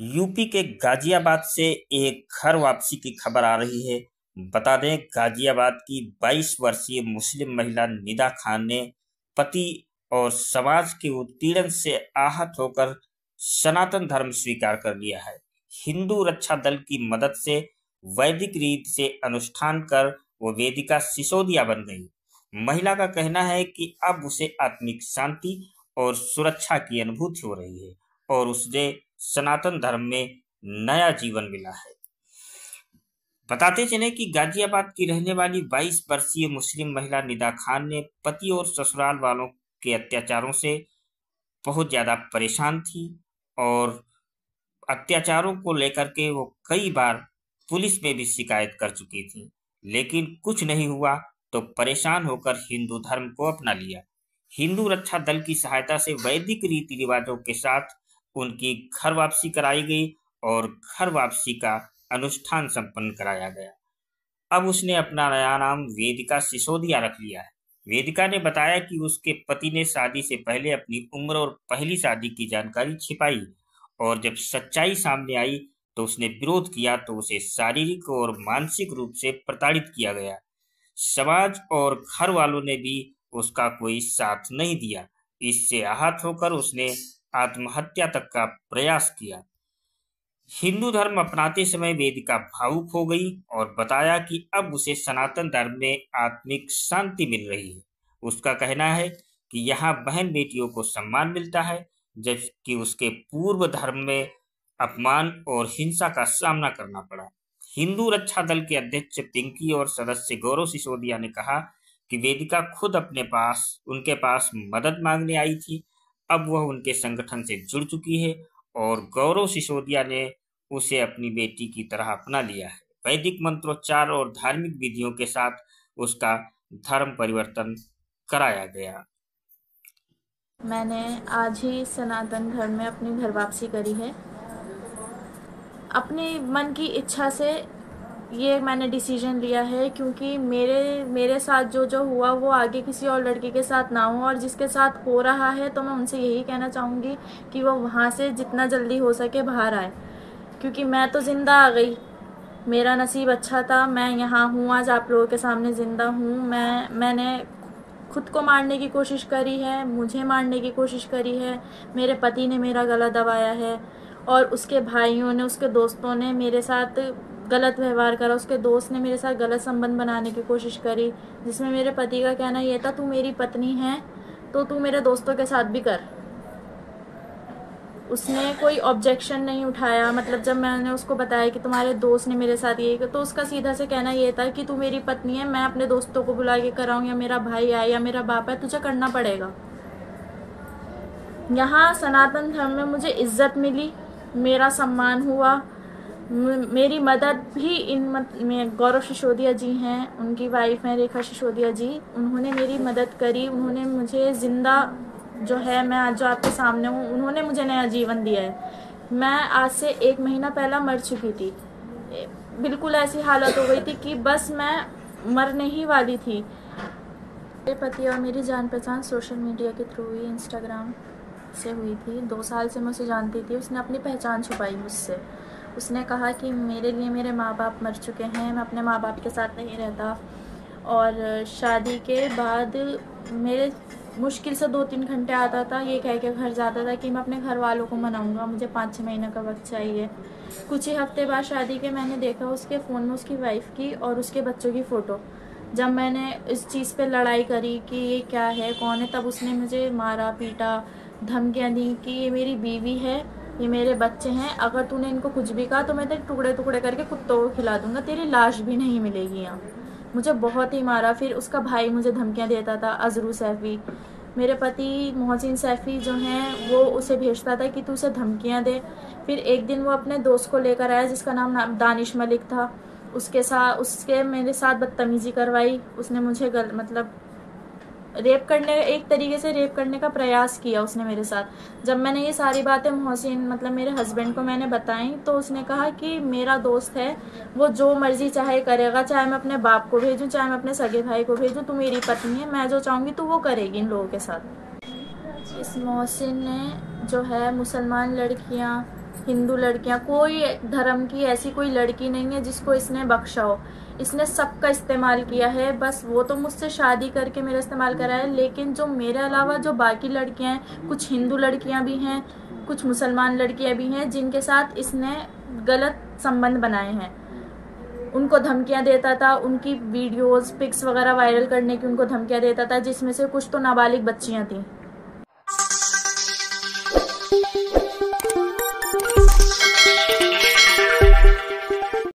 UP के गाजियाबाद से एक घर वापसी की खबर आ रही है। बता दें, गाजियाबाद की 22 वर्षीय मुस्लिम महिला निदा खान ने पति और समाज के उत्पीड़न से आहत होकर सनातन धर्म स्वीकार कर लिया है। हिंदू रक्षा दल की मदद से वैदिक रीत से अनुष्ठान कर वो वेदिका सिसोदिया बन गई। महिला का कहना है कि अब उसे आत्मिक शांति और सुरक्षा की अनुभूति हो रही है और उसने सनातन धर्म में नया जीवन मिला है। बताते चले कि गाजियाबाद की रहने वाली 22 वर्षीय मुस्लिम महिला निदा खान ने पति और ससुराल वालों के अत्याचारों से बहुत ज्यादा परेशान थी और अत्याचारों को लेकर के वो कई बार पुलिस में भी शिकायत कर चुकी थी, लेकिन कुछ नहीं हुआ तो परेशान होकर हिंदू धर्म को अपना लिया। हिंदू रक्षा दल की सहायता से वैदिक रीति रिवाजों के साथ उनकी घर वापसी कराई गई और घर वापसी का अनुष्ठान संपन्न कराया गया। अब उसने अपना नया नाम वेदिका सिसोदिया रख लिया है। वेदिका ने बताया कि उसके पति ने शादी से पहले अपनी उम्र और पहली शादी की जानकारी छिपाई और जब सच्चाई सामने आई तो उसने विरोध किया तो उसे शारीरिक और मानसिक रूप से प्रताड़ित किया गया। समाज और घर वालों ने भी उसका कोई साथ नहीं दिया। इससे आहत होकर उसने आत्महत्या तक का प्रयास किया। हिंदू धर्म अपनाते समय वेदिका भावुक हो गई और बताया कि अब उसे सनातन धर्म में आत्मिक शांति मिल रही है। उसका कहना है कि यहाँ बहन बेटियों को सम्मान मिलता है, जबकि उसके पूर्व धर्म में अपमान और हिंसा का सामना करना पड़ा। हिंदू रक्षा दल के अध्यक्ष पिंकी और सदस्य गौरव सिसोदिया ने कहा कि वेदिका खुद उनके पास मदद मांगने आई थी। अब वह उनके संगठन से जुड़ चुकी है और गौरव सिसोदिया ने उसे अपनी बेटी की तरह अपना लिया है। वैदिक मंत्रोच्चार और धार्मिक विधियों के साथ उसका धर्म परिवर्तन कराया गया। मैंने आज ही सनातन धर्म में अपनी घर वापसी करी है। अपनी मन की इच्छा से ये मैंने डिसीजन लिया है, क्योंकि मेरे साथ जो हुआ वो आगे किसी और लड़के के साथ ना हो, और जिसके साथ हो रहा है तो मैं उनसे यही कहना चाहूँगी कि वो वहाँ से जितना जल्दी हो सके बाहर आए, क्योंकि मैं तो ज़िंदा आ गई। मेरा नसीब अच्छा था, मैं यहाँ हूँ, आज आप लोगों के सामने ज़िंदा हूँ। मैंने खुद को मारने की कोशिश करी है, मुझे मारने की कोशिश करी है, मेरे पति ने मेरा गला दबाया है और उसके भाइयों ने, उसके दोस्तों ने मेरे साथ गलत व्यवहार करा। उसके दोस्त ने मेरे साथ गलत संबंध बनाने की कोशिश करी, जिसमें मेरे पति का कहना ये था, तू मेरी पत्नी है तो तू मेरे दोस्तों के साथ भी कर। उसने कोई ऑब्जेक्शन नहीं उठाया। मतलब जब मैंने उसको बताया कि तुम्हारे दोस्त ने मेरे साथ ये, तो उसका सीधा से कहना ये था कि तू मेरी पत्नी है, मैं अपने दोस्तों को बुला के कराऊँ या मेरा भाई आए या मेरा बाप है, तुझे करना पड़ेगा। यहाँ सनातन धर्म में मुझे इज्जत मिली, मेरा सम्मान हुआ, मेरी मदद भी में गौरव सिसोदिया जी हैं, उनकी वाइफ हैं रेखा सिसोदिया जी, उन्होंने मेरी मदद करी। उन्होंने मुझे ज़िंदा जो है, मैं आज जो आपके सामने हूँ, उन्होंने मुझे नया जीवन दिया है। मैं आज से 1 महीना पहला मर चुकी थी। बिल्कुल ऐसी हालत हो गई थी कि बस मैं मरने ही वाली थी। मेरे पति और मेरी जान पहचान सोशल मीडिया के थ्रू ही, इंस्टाग्राम से हुई थी। 2 साल से मैं उसे जानती थी। उसने अपनी पहचान छुपाई मुझसे। उसने कहा कि मेरे लिए मेरे माँ बाप मर चुके हैं, मैं अपने माँ बाप के साथ नहीं रहता, और शादी के बाद मेरे मुश्किल से 2-3 घंटे आता था, ये कह के घर जाता था कि मैं अपने घर वालों को मनाऊंगा, मुझे 5-6 महीने का वक्त चाहिए। कुछ ही हफ्ते बाद शादी के मैंने देखा उसके फ़ोन में उसकी वाइफ की और उसके बच्चों की फ़ोटो। जब मैंने इस चीज़ पे लड़ाई करी कि ये क्या है, कौन है, तब उसने मुझे मारा, पीटा, धमकियाँ दी कि ये मेरी बीवी है, ये मेरे बच्चे हैं, अगर तूने इनको कुछ भी कहा तो मैं तेरे टुकड़े टुकड़े करके कुत्तों को खिला दूंगा, तेरी लाश भी नहीं मिलेगी यहाँ। मुझे बहुत ही मारा। फिर उसका भाई मुझे धमकियाँ देता था, अजरू सैफ़ी। मेरे पति मोहसिन सैफ़ी जो हैं, वो उसे भेजता था कि तू उसे धमकियाँ दे। फिर एक दिन वो अपने दोस्त को लेकर आया जिसका नाम दानिश मलिक था। उसके मेरे साथ बदतमीज़ी करवाई। उसने मुझे मतलब एक तरीके से रेप करने का प्रयास किया उसने मेरे साथ। जब मैंने ये सारी बातें मोहसिन मतलब मेरे हस्बैंड को मैंने बताई, तो उसने कहा कि मेरा दोस्त है, वो जो मर्जी चाहे करेगा, चाहे मैं अपने बाप को भेजूं, चाहे मैं अपने सगे भाई को भेजूं, तू मेरी पत्नी है, मैं जो चाहूँगी तो वो करेगी इन लोगों के साथ। इस मोहसिन ने जो है मुसलमान लड़कियाँ हिंदू लड़कियां, कोई धर्म की ऐसी कोई लड़की नहीं है जिसको इसने बख्शा हो। इसने सबका इस्तेमाल किया है। बस वो तो मुझसे शादी करके मेरा इस्तेमाल करा है, लेकिन जो मेरे अलावा जो बाकी लड़कियां हैं, कुछ हिंदू लड़कियां भी हैं, कुछ मुसलमान लड़कियां भी हैं, जिनके साथ इसने गलत संबंध बनाए हैं। उनको धमकियां देता था, उनकी वीडियोस पिक्स वगैरह वायरल करने की उनको धमकियां देता था, जिसमें से कुछ तो नाबालिग बच्चियां थीं।